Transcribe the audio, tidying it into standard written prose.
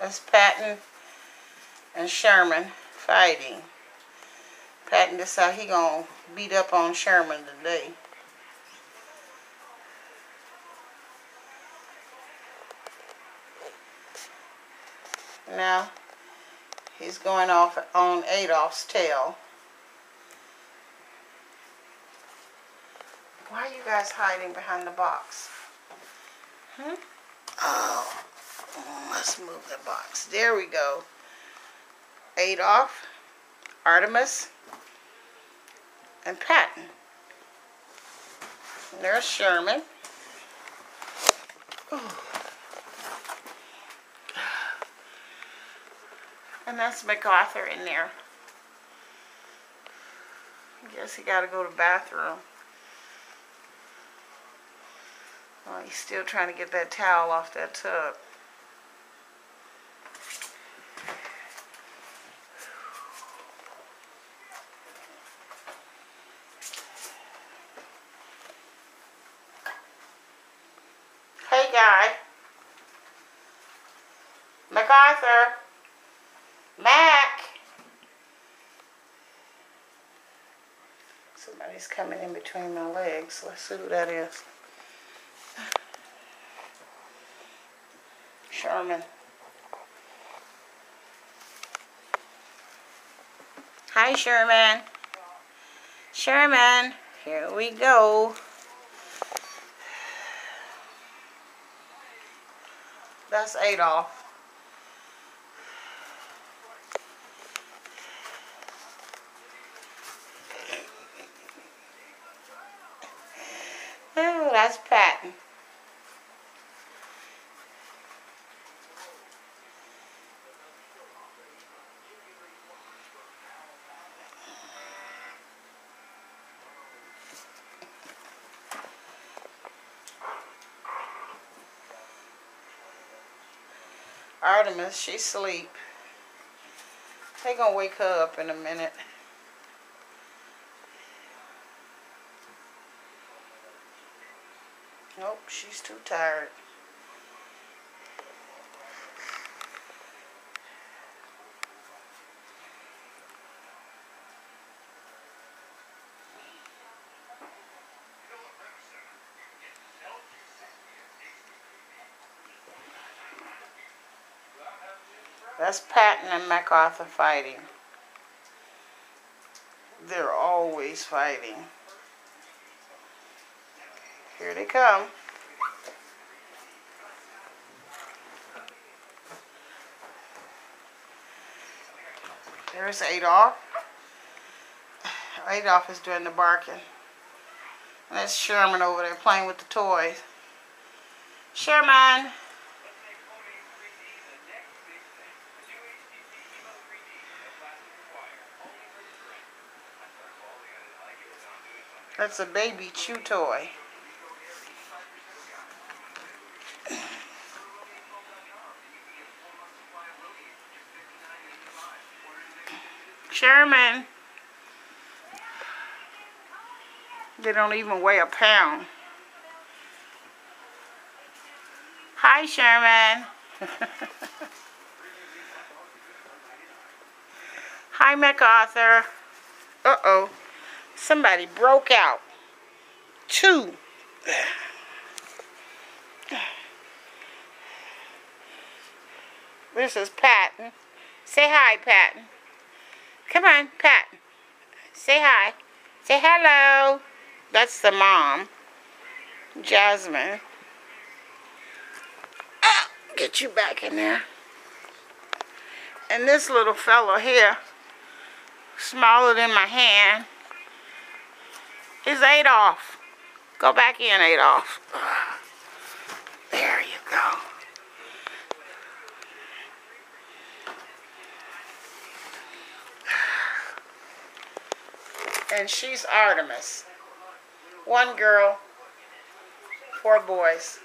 That's Patton and Sherman fighting. Patton decided he gonna beat up on Sherman today. Now he's going off on Adolph's tail. Why are you guys hiding behind the box? Oh, let's move the box. There we go. Adolph, Artemis, and Patton. And there's Sherman. Ooh. And that's MacArthur in there. I guess he got to go to the bathroom. Oh, he's still trying to get that towel off that tub. Hey, guy. MacArthur. Mac. Somebody's coming in between my legs. Let's see who that is. Sherman. Hi, Sherman. Sherman, here we go. That's Adolph. Oh, that's Patton. Artemis, she's asleep. They gonna wake her up in a minute. Nope, she's too tired. That's Patton and MacArthur fighting. They're always fighting. Here they come. There's Adolph. Adolph is doing the barking. And that's Sherman over there playing with the toys. Sherman. That's a baby chew toy. Sherman. They don't even weigh a pound. Hi, Sherman. Hi, MacArthur. Uh-oh. Somebody broke out. Two. This is Patton. Say hi, Patton. Come on, Patton. Say hi. Say hello. That's the mom, Jasmine. Get you back in there. And this little fellow here, smaller than my hand, is Adolph. Go back in, Adolph. There you go. And she's Artemis. One girl, 4 boys.